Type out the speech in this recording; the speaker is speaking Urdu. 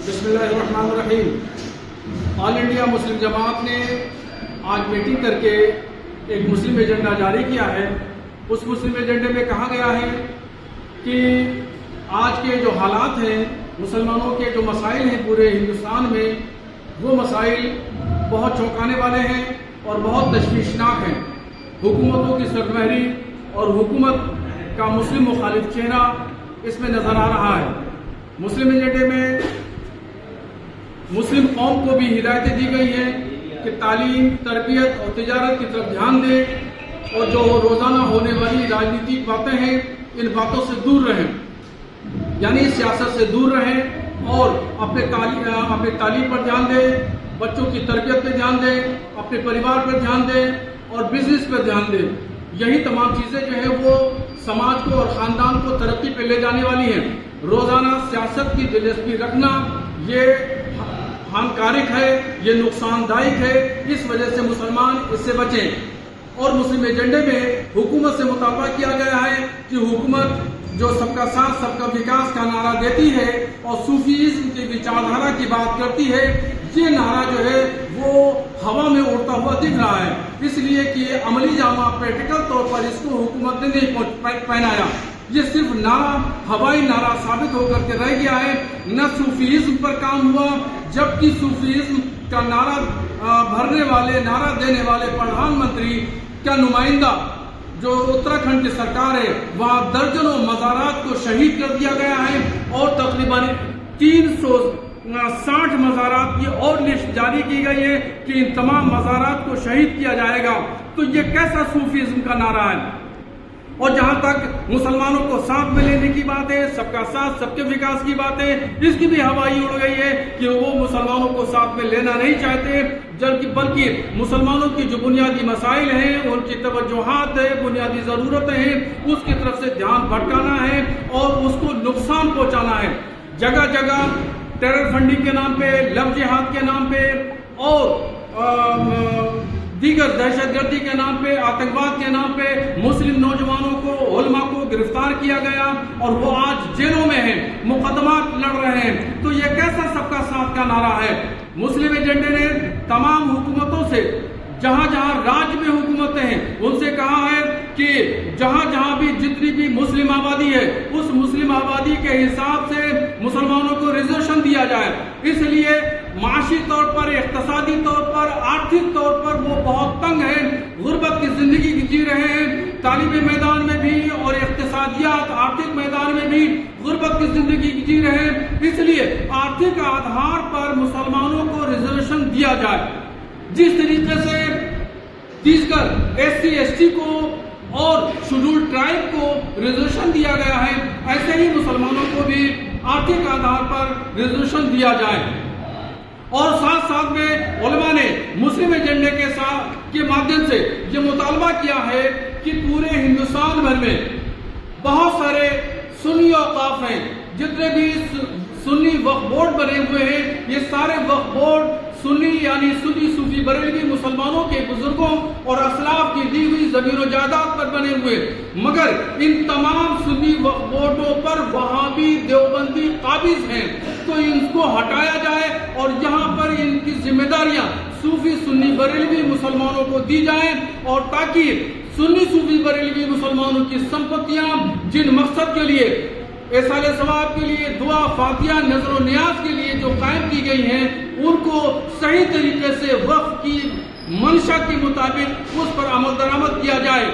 بسم اللہ الرحمن الرحیم۔ آل انڈیا مسلم جماعت نے آج میٹنگ کر کے ایک مسلم ایجنڈا جاری کیا ہے۔ اس مسلم ایجنڈے میں کہا گیا ہے کہ آج کے جو حالات ہیں، مسلمانوں کے جو مسائل ہیں پورے ہندوستان میں، وہ مسائل بہت چونکانے والے ہیں اور بہت تشویشناک ہیں۔ حکومتوں کی سربراہی اور حکومت کا مسلم مخالف چہرہ اس میں نظر آ رہا ہے۔ مسلم ایجنڈے میں مسلم قوم کو بھی ہدایتیں دی گئی ہیں کہ تعلیم، تربیت اور تجارت کی طرف دھیان دیں اور جو روزانہ ہونے والی راجنیتک باتیں ہیں ان باتوں سے دور رہیں، یعنی سیاست سے دور رہیں اور اپنے تعلیم پر دھیان دیں، بچوں کی تربیت پہ دھیان دیں، اپنے پریوار پر دھیان دیں اور بزنس پہ دھیان دیں۔ یہی تمام چیزیں جو ہے وہ سماج کو اور خاندان کو ترقی پہ لے جانے والی ہیں۔ روزانہ سیاست کی دلچسپی رکھنا یہ ہانکارک ہے، یہ نقصان دائق ہے، اس وجہ سے مسلمان اس سے بچیں۔ اور مسلم ایجنڈے میں حکومت سے مطالبہ کیا گیا ہے کہ حکومت جو سب کا ساتھ سب کا وکاس کا نعرہ دیتی ہے اور صوفیزم کی وچاردھارا کی بات کرتی ہے، یہ نعرہ جو ہے وہ ہوا میں اڑتا ہوا دکھ رہا ہے، اس لیے کہ یہ عملی جامہ پریکٹیکل طور پر اس کو حکومت نے نہیں پہنایا۔ یہ صرف نعرہ، ہوائی نعرہ ثابت ہو کر کے رہ گیا ہے۔ نہ صوفیزم پر کام ہوا، جبکہ صوفیزم کا نعرہ بھرنے والے، نعرہ دینے والے پردھان منتری کا نمائندہ جو اتراکھنڈ کی سرکار ہے، وہاں درجنوں مزارات کو شہید کر دیا گیا ہے اور تقریباً 360 مزارات کی اور لسٹ جاری کی گئی ہے کہ ان تمام مزارات کو شہید کیا جائے گا۔ تو یہ کیسا صوفیزم کا نعرہ ہے؟ اور جہاں تک مسلمانوں کو ساتھ میں لینے کی بات ہے، سب کا ساتھ سب کے وکاس کی بات ہے، اس کی بھی ہوائی اڑ گئی ہے کہ وہ مسلمانوں کو ساتھ میں لینا نہیں چاہتے، بلکہ مسلمانوں کی جو بنیادی مسائل ہیں، ان کی توجہات ہے، بنیادی ضرورتیں ہیں، اس کی طرف سے دھیان بھٹکانا ہے اور اس کو نقصان پہنچانا ہے۔ جگہ جگہ ٹیرر فنڈنگ کے نام پہ، لو جہاد کے نام پہ اور دیگر دہشت گردی کے نام پہ، آتنکواد کے نام پہ مسلم نوجوانوں کو، علماء کو گرفتار کیا گیا اور وہ آج جیلوں میں ہیں، مقدمات لڑ رہے ہیں۔ تو یہ کیسا سب کا ساتھ کا نعرہ ہے؟ مسلم ایجنڈے نے تمام حکومتوں سے، جہاں جہاں راج میں حکومتیں ہیں، ان سے کہا ہے کہ جہاں جہاں بھی جتنی بھی مسلم آبادی ہے، اس مسلم آبادی کے حساب سے مسلمانوں کو ریزرویشن دیا جائے۔ اس لیے معاشی طور پر، اقتصادی طور پر، آرتھک طور پر وہ بہت تنگ ہیں، غربت کی زندگی جی رہے ہیں، تعلیمی میدان میں بھی اور اقتصادیات، آرتھک میدان میں بھی غربت کی زندگی جی رہے ہیں۔ اس لیے آرتھک آدھار پر مسلمانوں کو ریزرویشن دیا جائے۔ جس طریقے سے دیگر SC ST کو اور شیڈول ٹرائب کو ریزرویشن دیا گیا ہے، ایسے ہی مسلمانوں کو بھی آرتھک آدھار پر ریزرویشن دیا جائے۔ اور ساتھ ساتھ میں علماء نے مسلم ایجنڈے کے مادھیم سے یہ مطالبہ کیا ہے کہ پورے ہندوستان بھر میں بہت سارے سنی اوقاف ہیں، جتنے بھی سنی وقف بورڈ بنے ہوئے ہیں، یہ سارے وقف بورڈ سنی یعنی سنی صوفی بریلوی مسلمانوں کے بزرگوں اور اسلاف کی دی ہوئی زمین و جائیداد پر بنے ہوئے، مگر ان تمام سنی وقف بورڈوں پر وہابی دیوبندی قابض ہیں، تو ان کو ہٹایا جائے اور یہاں پر ان کی ذمہ داریاں صوفی سنی بریلوی مسلمانوں کو دی جائیں، اور تاکہ سنی صوفی بریلوی مسلمانوں کی سمپتیاں جن مقصد کے لیے، ایصال ثواب کے لیے، دعا، فاتحہ، نظر و نیاز کے لیے جو قائم کی گئی ہیں، ان کو صحیح طریقے سے وقف کی منشا کے مطابق اس پر عمل درآمد کیا جائے۔